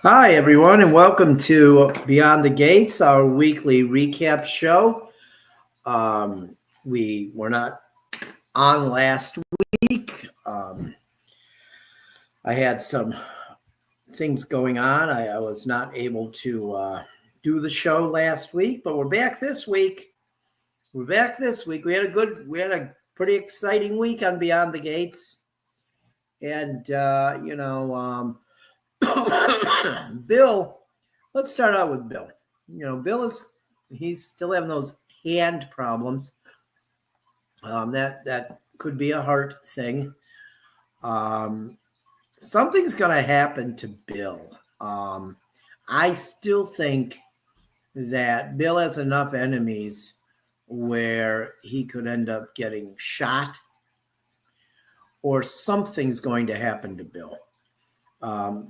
Hi, everyone, and welcome to Beyond the Gates, our weekly recap show. We were not on last week. I had some things going on. I was not able to do the show last week, but we're back this week. We had a pretty exciting week on Beyond the Gates, and Bill. Let's start out with Bill. Bill he's still having those hand problems. That could be a heart thing. Something's going to happen to Bill. I still think that Bill has enough enemies where he could end up getting shot, or something's going to happen to Bill.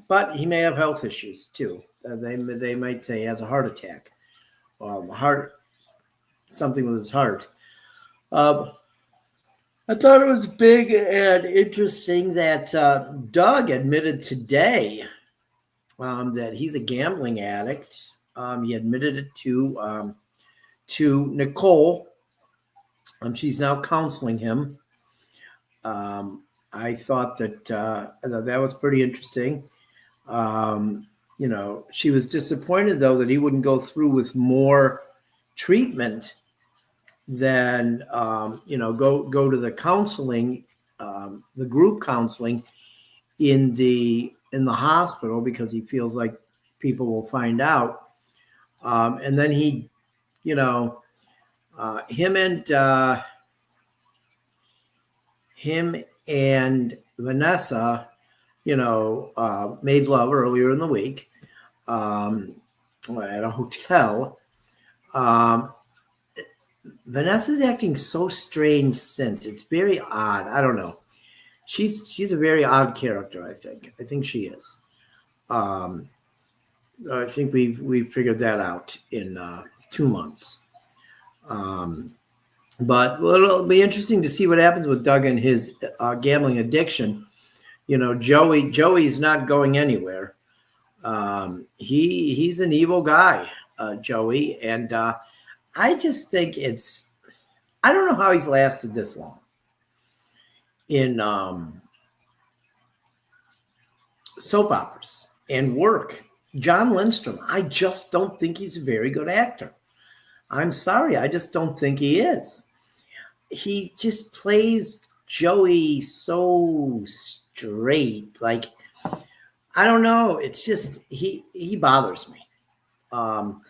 But he may have health issues too. They might say he has a heart attack, something with his heart. I thought it was big and interesting that Doug admitted today that he's a gambling addict. He admitted it to Nicole. She's now counseling him. I thought that was pretty interesting. She was disappointed, though, that he wouldn't go through with more treatment than, go to the counseling, the group counseling in the hospital, because he feels like people will find out. And then him and Vanessa, made love earlier in the week at a hotel. Vanessa's acting so strange since. It's very odd. I don't know. She's a very odd character, I think. I think she is. I think we've figured that out in 2 months. But it'll be interesting to see what happens with Doug and his gambling addiction. Joey's not going anywhere. He's an evil guy, Joey, and I just think I don't know how he's lasted this long in soap operas and work. John Lindstrom, I just don't think he's a very good actor. I'm sorry, I just don't think he is. He just plays Joey so straight. Like, I don't know. It's just, he bothers me. And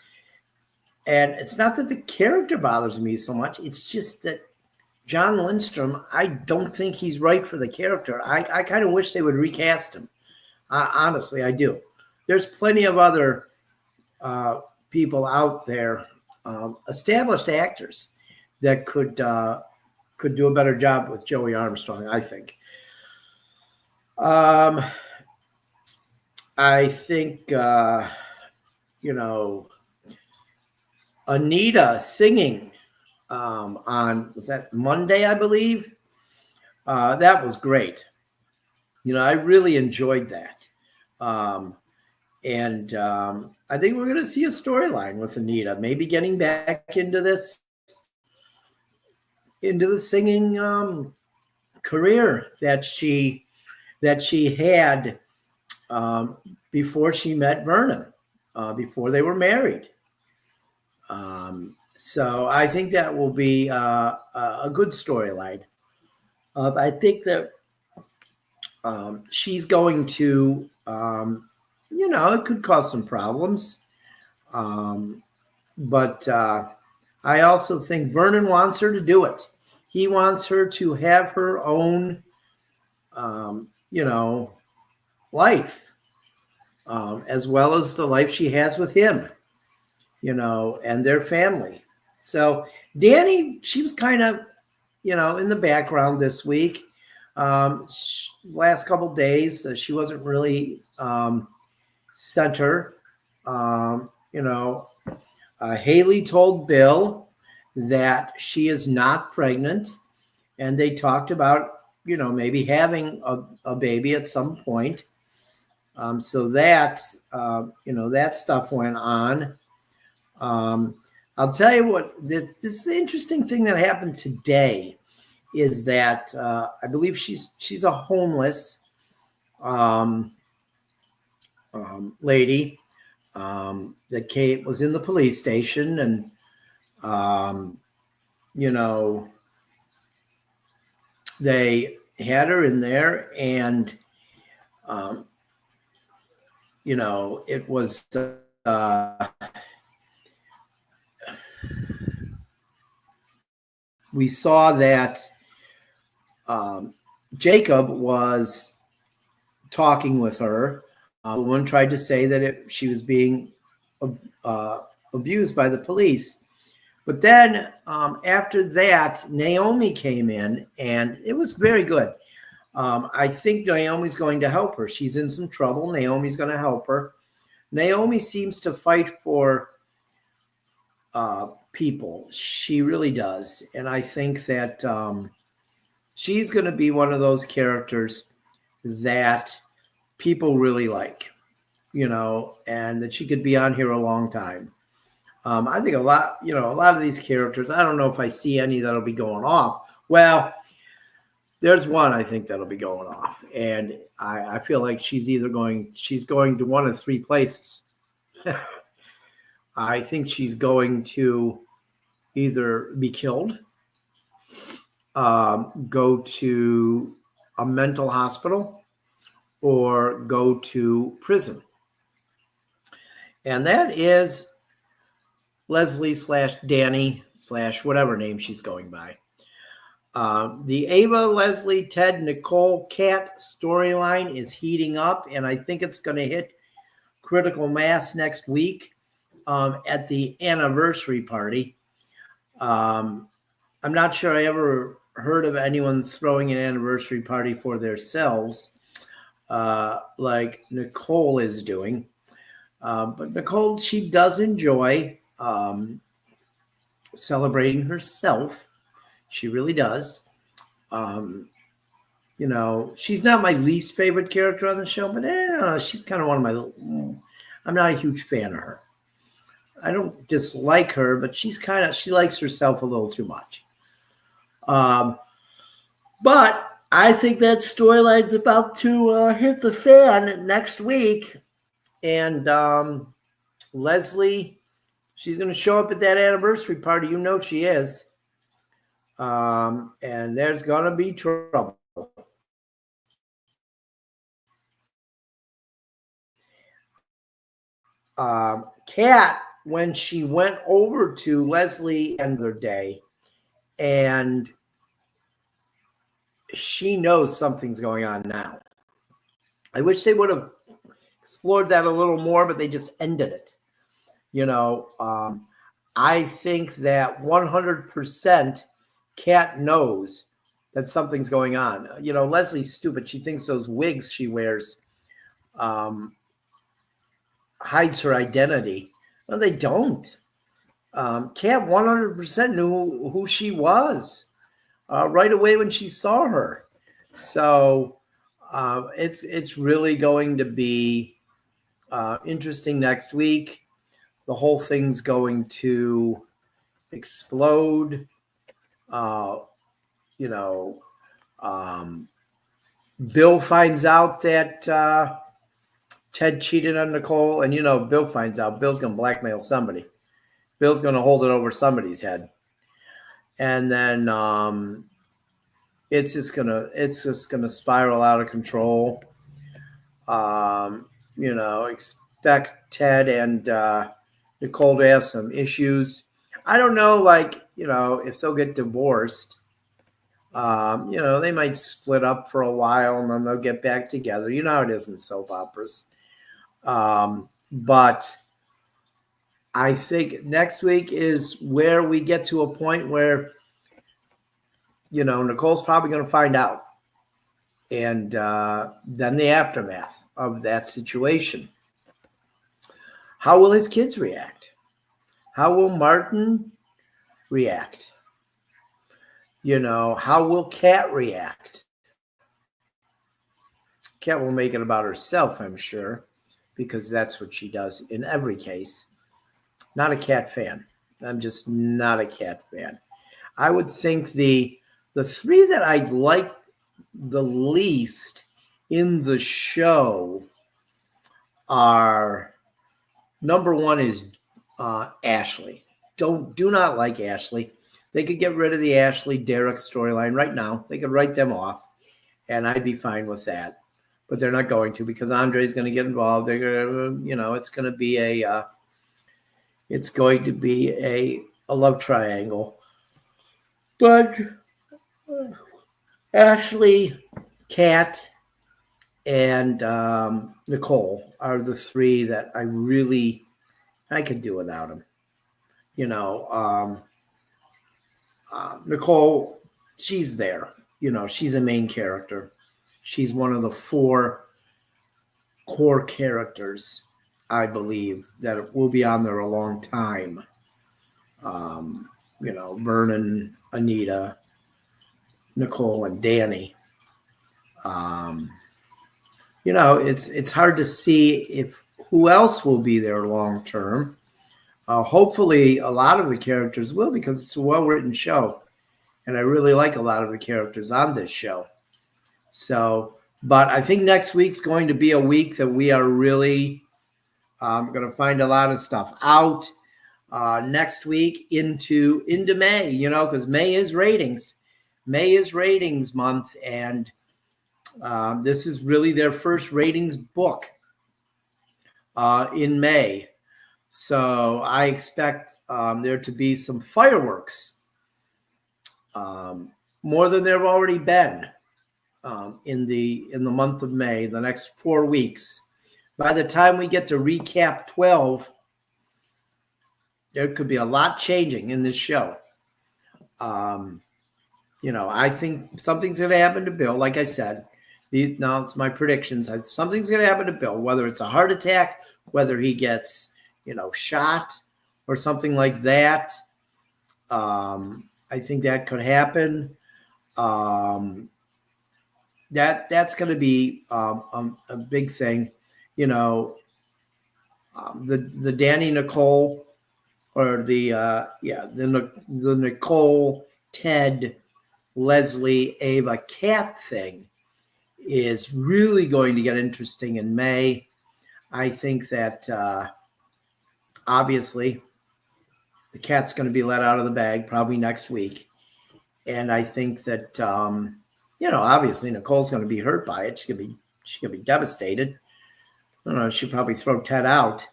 it's not that the character bothers me so much. It's just that John Lindstrom, I don't think he's right for the character. I kind of wish they would recast him. Honestly, I do. There's plenty of other people out there, established actors, that could do a better job with Joey Armstrong, I think. I think, Anita singing on, was that Monday, I believe? That was great. I really enjoyed that. And I think we're going to see a storyline with Anita, maybe getting back into the singing career that she had before she met Vernon, before they were married. So I think that will be a good storyline. I think that she's going to, it could cause some problems. But I also think Vernon wants her to do it. He wants her to have her own, life, as well as the life she has with him, and their family. So Danny, she was kind of, in the background this week. Last couple days, she wasn't really center. Haley told Bill that she is not pregnant, and they talked about, maybe having a baby at some point. So that, that stuff went on. I'll tell you what, this is an interesting thing that happened today is that I believe she's a homeless lady that was in the police station, and they had her in there, and it was we saw that Jacob was talking with her. The one tried to say that she was being abused by the police. But then after that, Naomi came in, and it was very good. I think Naomi's going to help her. She's in some trouble. Naomi's going to help her. Naomi seems to fight for people. She really does. And I think that she's going to be one of those characters that people really like, and that she could be on here a long time. I think a lot of these characters, I don't know if I see any that'll be going off. Well, there's one I think that'll be going off. And I feel like she's going to one of three places. I think she's going to either be killed, go to a mental hospital, or go to prison. And that is Leslie/Danny/ whatever name she's going by. The Ava, Leslie, Ted, Nicole, Kat storyline is heating up, and I think it's going to hit critical mass next week at the anniversary party. I'm not sure I ever heard of anyone throwing an anniversary party for themselves like Nicole is doing. But Nicole, she does enjoy celebrating herself. She really does. She's not my least favorite character on the show, but she's kind of one of my. I'm not a huge fan of her. I don't dislike her, but she likes herself a little too much. But I think that storyline's about to hit the fan next week. And Leslie, she's going to show up at that anniversary party. She is. And there's going to be trouble. Kat, when she went over to Leslie the other day, and she knows something's going on now. I wish they would have explored that a little more, but they just ended it. I think that 100% Kat knows that something's going on. Leslie's stupid. She thinks those wigs she wears hides her identity. No, they don't. Kat 100% knew who she was right away when she saw her. So it's really going to be interesting next week. The whole thing's going to explode. Bill finds out that Ted cheated on Nicole, and Bill finds out. Bill's going to blackmail somebody. Bill's going to hold it over somebody's head, and then it's just gonna spiral out of control. Expect Ted and Nicole to have some issues. I don't know, if they'll get divorced. They might split up for a while and then they'll get back together. You know how it is in soap operas. But I think next week is where we get to a point where, Nicole's probably going to find out. And then the aftermath of that situation. How will his kids react? How will Martin react? How will Kat react? Cat will make it about herself, I'm sure, because that's what she does in every case. Not a Cat fan. I'm just not a Cat fan. I would think the three that I like the least in the show are, number one is Ashley. Do not like Ashley. They could get rid of the Ashley Derek storyline right now. They could write them off, and I'd be fine with that. But they're not going to, because Andre's going to get involved. They're going to, it's going to be a love triangle. But Ashley, Kat, and Nicole are the three that I could do without them. Nicole, she's there. She's a main character. She's one of the 4 core characters, I believe, that will be on there a long time. Vernon, Anita, Nicole, and Danny. It's hard to see who else will be there long term. Hopefully, a lot of the characters will, because it's a well-written show, and I really like a lot of the characters on this show. So, but I think next week's going to be a week that we are really going to find a lot of stuff out. Next week into May, because May is ratings. May is ratings month, and this is really their first ratings book in May. So I expect there to be some fireworks, more than there have already been in the month of May, the next 4 weeks. By the time we get to recap 12, there could be a lot changing in this show. I think something's going to happen to Bill. Like I said, now it's my predictions. Something's going to happen to Bill, whether it's a heart attack, whether he gets, shot or something like that. I think that could happen. That's going to be a big thing. The Danny Nicole, or the Nicole, Ted, Leslie, Ava, Cat thing is really going to get interesting in May. I think that obviously the Cat's going to be let out of the bag probably next week. And I think that, obviously Nicole's going to be hurt by it. She's going to be devastated. I don't know, she'll probably throw Ted out.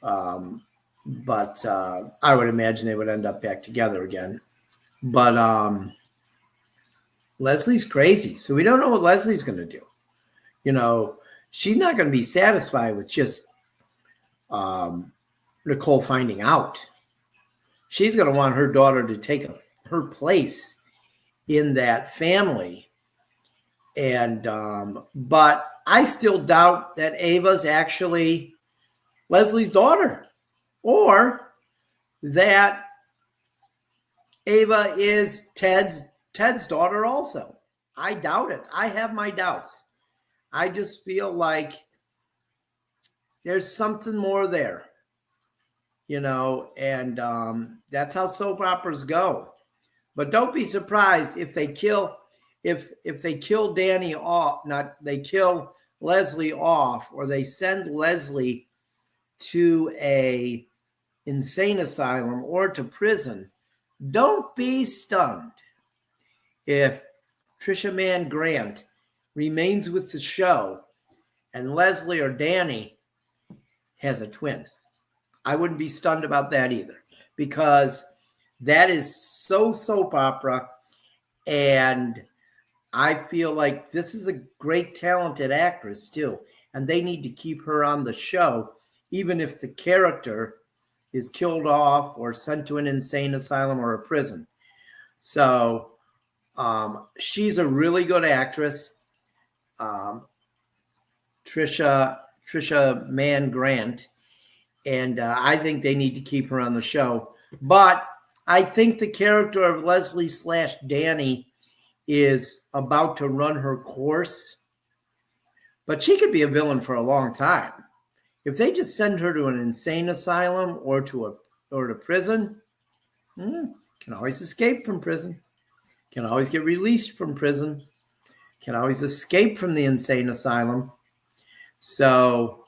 But I would imagine they would end up back together again. But Leslie's crazy, so we don't know what Leslie's going to do. She's not going to be satisfied with just Nicole finding out. She's going to want her daughter to take her place in that family. And but I still doubt that Ava's actually Leslie's daughter, or that Ava is Ted's daughter also. I doubt it. I have my doubts. I just feel like there's something more there, and that's how soap operas go. But don't be surprised if they kill Danny off, they kill Leslie off, or they send Leslie to a insane asylum or to prison. Don't be stunned if Trisha Mann Grant remains with the show and Leslie or Danny has a twin. I wouldn't be stunned about that either, because that is so soap opera, and I feel like this is a great talented actress too, and they need to keep her on the show, even if the character is killed off or sent to an insane asylum or a prison. So she's a really good actress. Trisha Mann Grant. And I think they need to keep her on the show. But I think the character of Leslie / Danny is about to run her course. But she could be a villain for a long time. If they just send her to an insane asylum or to prison, can always escape from prison. Can always get released from prison. Can always escape from the insane asylum. So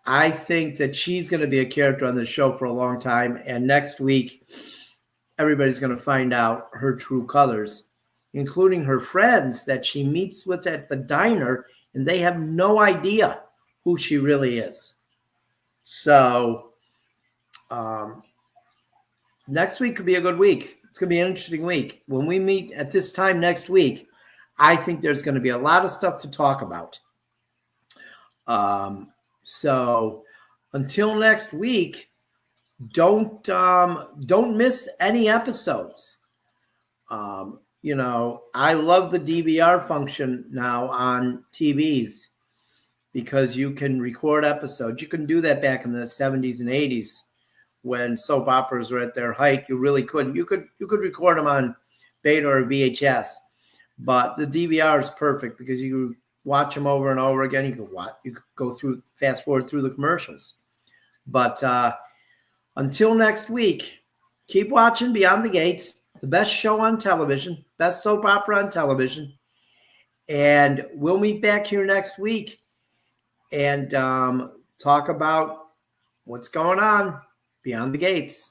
I think that she's going to be a character on the show for a long time. And next week, everybody's going to find out her true colors, including her friends that she meets with at the diner, and they have no idea who she really is. So next week could be a good week. It's going to be an interesting week. When we meet at this time next week, I think there's going to be a lot of stuff to talk about. So until next week, don't miss any episodes. You know, I love the DVR function now on TVs because you can record episodes. You can do that back in the 70s and 80s when soap operas were at their height. You really couldn't. You could record them on beta or VHS, but the DVR is perfect because you watch them over and over again. You could go through, fast forward through the commercials. But until next week, keep watching Beyond the Gates, the best show on television, best soap opera on television. And we'll meet back here next week and talk about what's going on Beyond the Gates.